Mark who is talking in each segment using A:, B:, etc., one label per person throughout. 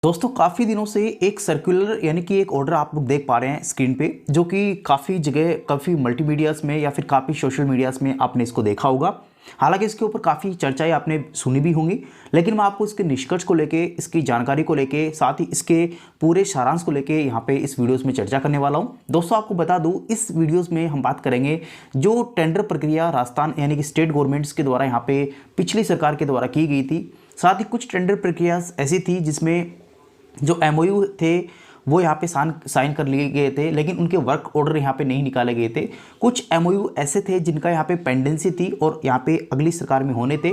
A: दोस्तों काफ़ी दिनों से एक सर्कुलर यानी कि एक ऑर्डर आप लोग देख पा रहे हैं स्क्रीन पे, जो कि काफ़ी जगह काफ़ी मल्टीमीडियाज़ में या फिर काफ़ी सोशल मीडियाज़ में आपने इसको देखा होगा। हालांकि इसके ऊपर काफ़ी चर्चाएं आपने सुनी भी होंगी, लेकिन मैं आपको इसके निष्कर्ष को लेके, इसकी जानकारी को लेके, साथ ही इसके पूरे सारांश को लेके यहाँ पे इस वीडियोस में चर्चा करने वाला हूँ। दोस्तों आपको बता दूँ, इस वीडियोस में हम बात करेंगे जो टेंडर प्रक्रिया राजस्थान यानी कि स्टेट गवर्नमेंट्स के द्वारा यहाँ पे पिछली सरकार के द्वारा की गई थी। साथ ही कुछ टेंडर प्रक्रिया ऐसी थी जिसमें जो एमओयू थे वो यहाँ पे साइन कर लिए गए थे, लेकिन उनके वर्क ऑर्डर यहाँ पे नहीं निकाले गए थे। कुछ एमओयू ऐसे थे जिनका यहाँ पे पेंडेंसी थी और यहाँ पे अगली सरकार में होने थे,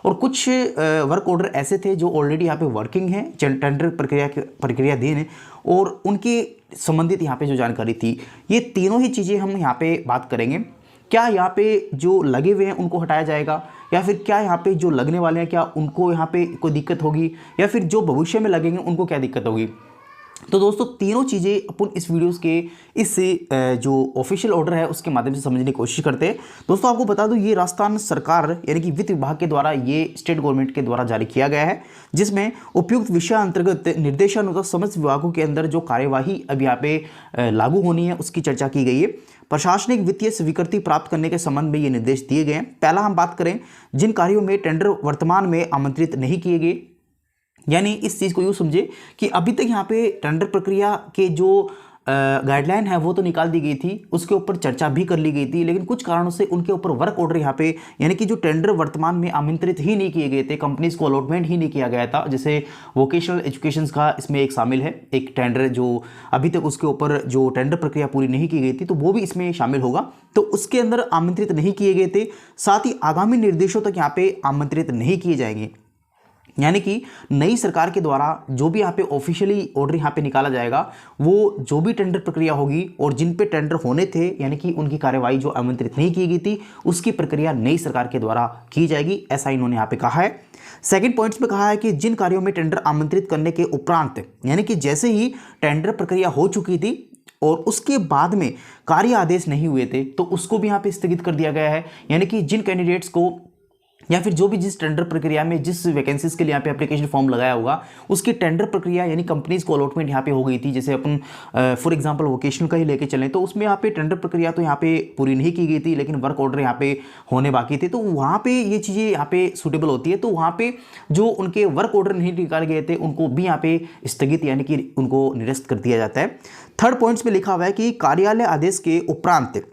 A: और कुछ वर्क ऑर्डर ऐसे थे जो ऑलरेडी यहाँ पे वर्किंग है, टेंडर प्रक्रियाधीन है, और उनके संबंधित यहाँ पे जो जानकारी थी, ये तीनों ही चीज़ें हम यहाँ पे बात करेंगे। क्या यहाँ पे जो लगे हुए हैं उनको हटाया जाएगा, या फिर क्या यहाँ पे जो लगने वाले हैं क्या उनको यहाँ पे कोई दिक्कत होगी, या फिर जो भविष्य में लगेंगे उनको क्या दिक्कत होगी। तो दोस्तों तीनों चीज़ें अपन इस वीडियोस के इस जो ऑफिशियल ऑर्डर है उसके माध्यम से समझने की कोशिश करते हैं। दोस्तों आपको बता दूं, ये राजस्थान सरकार यानी कि वित्त विभाग के द्वारा ये स्टेट गवर्नमेंट के द्वारा जारी किया गया है, जिसमें उपयुक्त विषय अंतर्गत निर्देशानुसार समस्त विभागों के अंदर जो कार्यवाही अब यहाँ पे लागू होनी है उसकी चर्चा की गई है। प्रशासनिक वित्तीय स्वीकृति प्राप्त करने के संबंध में ये निर्देश दिए गए हैं। पहला हम बात करें, जिन कार्यों में टेंडर वर्तमान में आमंत्रित नहीं किए गए, यानी इस चीज़ को यूँ समझे कि अभी तक यहाँ पे टेंडर प्रक्रिया के जो गाइडलाइन है वो तो निकाल दी गई थी, उसके ऊपर चर्चा भी कर ली गई थी, लेकिन कुछ कारणों से उनके ऊपर वर्क ऑर्डर यहाँ पे यानी कि जो टेंडर वर्तमान में आमंत्रित ही नहीं किए गए थे, कंपनीज को अलॉटमेंट ही नहीं किया गया था। जैसे वोकेशनल एजुकेशन का इसमें एक शामिल है, एक टेंडर जो अभी तक उसके ऊपर जो टेंडर प्रक्रिया पूरी नहीं की गई थी, तो वो भी इसमें शामिल होगा। तो उसके अंदर आमंत्रित नहीं किए गए थे, साथ ही आगामी निर्देशों तक यहाँ पे आमंत्रित नहीं किए जाएंगे। यानी कि नई सरकार के द्वारा जो भी यहाँ पे ऑफिशियली ऑर्डर यहाँ पे निकाला जाएगा, वो जो भी टेंडर प्रक्रिया होगी और जिन पे टेंडर होने थे यानी कि उनकी कार्यवाही जो आमंत्रित नहीं की गई थी, उसकी प्रक्रिया नई सरकार के द्वारा की जाएगी, ऐसा इन्होंने यहाँ पे कहा है। सेकंड पॉइंट्स में कहा है कि जिन कार्यों में टेंडर आमंत्रित करने के उपरांत यानी कि जैसे ही टेंडर प्रक्रिया हो चुकी थी और उसके बाद में कार्य आदेश नहीं हुए थे, तो उसको भी यहाँ पे स्थगित कर दिया गया है। यानी कि जिन कैंडिडेट्स को या फिर जो भी जिस टेंडर प्रक्रिया में जिस वैकेंसीज के लिए यहाँ पे एप्लीकेशन फॉर्म लगाया होगा, उसकी टेंडर प्रक्रिया यानी कंपनीज को अलॉटमेंट यहाँ पे हो गई थी। जैसे अपन फॉर एग्जांपल वोकेशनल का ही लेके चलें, तो उसमें यहाँ पे टेंडर प्रक्रिया तो यहाँ पे पूरी नहीं की गई थी, लेकिन वर्क ऑर्डर यहाँ पे होने बाकी थे, तो वहाँ पे ये चीज़ें यहाँ पे सूटेबल होती है। तो वहाँ पे जो उनके वर्क ऑर्डर नहीं निकाले गए थे उनको भी यहाँ पे स्थगित यानी कि उनको निरस्त कर दिया जाता है। थर्ड पॉइंट्स में लिखा हुआ है कि कार्यालय आदेश के उपरांत,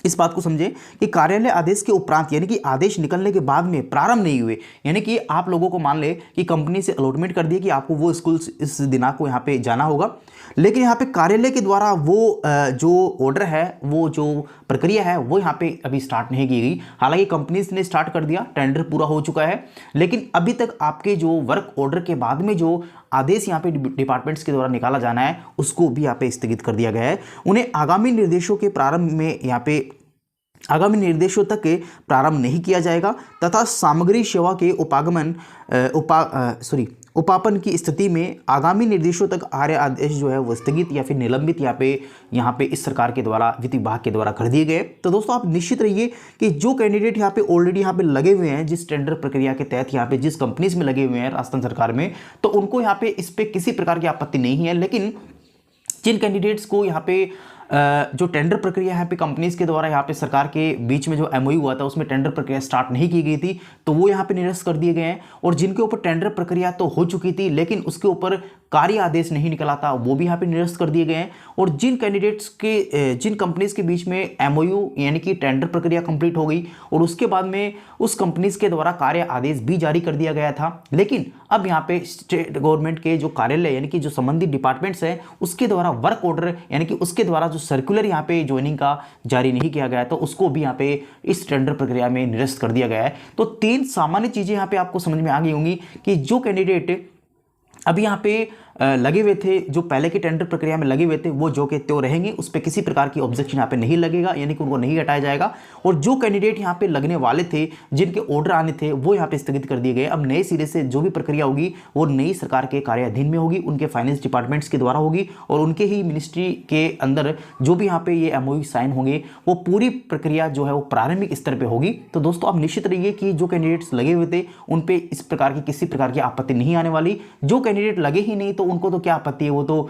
A: इस बात को समझें कि कार्यालय आदेश के उपरांत यानी कि आदेश निकलने के बाद में प्रारंभ नहीं हुए, यानी कि आप लोगों को मान ले कि कंपनी से अलॉटमेंट कर दिया कि आपको वो स्कूल इस दिनांक को यहाँ पे जाना होगा, लेकिन यहाँ पे कार्यालय के द्वारा वो जो ऑर्डर है, वो जो प्रक्रिया है वो यहाँ पे अभी स्टार्ट नहीं की गई। हालांकि कंपनीज ने स्टार्ट कर दिया, टेंडर पूरा हो चुका है, लेकिन अभी तक आपके जो वर्क ऑर्डर के बाद में जो आदेश यहाँ पे डिपार्टमेंट्स के द्वारा निकाला जाना है उसको भी यहाँ पे स्थगित कर दिया गया है। उन्हें आगामी निर्देशों के प्रारंभ में यहाँ पे आगामी निर्देशों तक के प्रारंभ नहीं किया जाएगा, तथा सामग्री सेवा के उपापन की स्थिति में आगामी निर्देशों तक आर्य आदेश जो है वो स्थगित या फिर निलंबित यहाँ पे इस सरकार के द्वारा वित्त विभाग के द्वारा कर दिए गए। तो दोस्तों आप निश्चित रहिए कि जो कैंडिडेट यहाँ पे ऑलरेडी यहाँ पे लगे हुए हैं, जिस टेंडर प्रक्रिया के तहत यहाँ पे जिस कंपनीज में लगे हुए हैं राजस्थान सरकार में, तो उनको यहाँ पे इस पे किसी प्रकार की आपत्ति नहीं है। लेकिन जिन कैंडिडेट्स को यहाँ पे जो टेंडर प्रक्रिया यहाँ पे कंपनीज के द्वारा यहाँ पे सरकार के बीच में जो एमओयू हुआ था उसमें टेंडर प्रक्रिया स्टार्ट नहीं की गई थी, तो वो यहाँ पे निरस्त कर दिए गए हैं। और जिनके ऊपर टेंडर प्रक्रिया तो हो चुकी थी लेकिन उसके ऊपर कार्य आदेश नहीं निकला था, वो भी यहाँ पे निरस्त कर दिए गए हैं। और जिन कैंडिडेट्स के जिन कंपनीज के बीच में एमओयू यानी कि टेंडर प्रक्रिया कंप्लीट हो गई और उसके बाद में उस कंपनीज के द्वारा कार्य आदेश भी जारी कर दिया गया था, लेकिन अब यहाँ पे स्टेट गवर्नमेंट के जो कार्यालय यानी कि जो संबंधित डिपार्टमेंट्स हैं उसके द्वारा वर्क ऑर्डर यानी कि उसके द्वारा जो सर्कुलर यहाँ पे ज्वाइनिंग का जारी नहीं किया गया, तो उसको भी यहाँ पे इस टेंडर प्रक्रिया में निरस्त कर दिया गया है। तो तीन सामान्य चीजें यहाँ पे आपको समझ में आ गई होंगी कि जो कैंडिडेट अभी यहाँ पे लगे हुए थे, जो पहले की टेंडर प्रक्रिया में लगे हुए थे, वो जो के त्यों रहेंगे, उस पर किसी प्रकार की ऑब्जेक्शन यहाँ पे नहीं लगेगा, यानी कि उनको नहीं हटाया जाएगा। और जो कैंडिडेट यहाँ पे लगने वाले थे, जिनके ऑर्डर आने थे, वो यहाँ पे स्थगित कर दिए गए। अब नए सिरे से जो भी प्रक्रिया होगी वो नई सरकार के कार्याधीन में होगी, उनके फाइनेंस डिपार्टमेंट्स के द्वारा होगी, और उनके ही मिनिस्ट्री के अंदर जो भी यहाँ पे ये एमओयू साइन होंगे, वो पूरी प्रक्रिया जो है वो प्रारंभिक स्तर पर होगी। तो दोस्तों आप निश्चित रहिए कि जो कैंडिडेट्स लगे हुए थे उन पे इस प्रकार की किसी प्रकार की आपत्ति नहीं आने वाली। जो कैंडिडेट लगे ही नहीं तो उनको तो क्या आपत्ति है, वो तो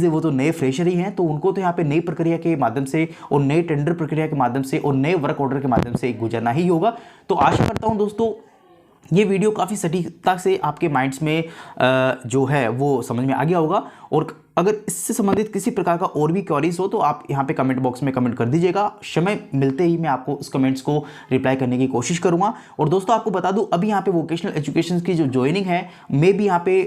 A: वो तो नए फ्रेशर ही हैं, तो उनको तो यहाँ पे नई प्रक्रिया के माध्यम से और नए टेंडर प्रक्रिया के माध्यम से और नए वर्क ऑर्डर के माध्यम से गुजरना ही होगा। तो आशा करता हूँ दोस्तों ये वीडियो काफ़ी सटीकता से आपके माइंड्स में जो है वो समझ में आ गया होगा। और अगर इससे संबंधित किसी प्रकार का और भी क्वेरीज हो तो आप यहाँ पे कमेंट बॉक्स में कमेंट कर दीजिएगा। समय मिलते ही मैं आपको उस कमेंट्स को रिप्लाई करने की कोशिश करूँगा। और दोस्तों आपको बता दूँ अभी यहाँ पे वोकेशनल एजुकेशन की जो ज्वाइनिंग है मे भी यहाँ पे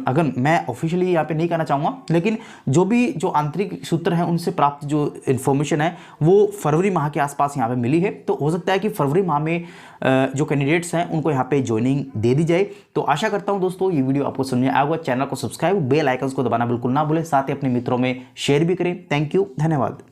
A: अगर मैं ऑफिशियली यहाँ पे नहीं कहना चाहूँगा, लेकिन जो आंतरिक सूत्र हैं उनसे प्राप्त जो इन्फॉर्मेशन है वो फरवरी माह के आसपास यहाँ पे मिली है। तो हो सकता है कि फरवरी माह में जो कैंडिडेट्स हैं उनको यहाँ पे ज्वाइनिंग दे दी जाए। तो आशा करता हूँ दोस्तों ये वीडियो आपको समझ में आया होगा। चैनल को सब्सक्राइब, बेल आइकन को दबाना बिल्कुल ना भूलें, साथ ही अपने मित्रों में शेयर भी करें। थैंक यू, धन्यवाद।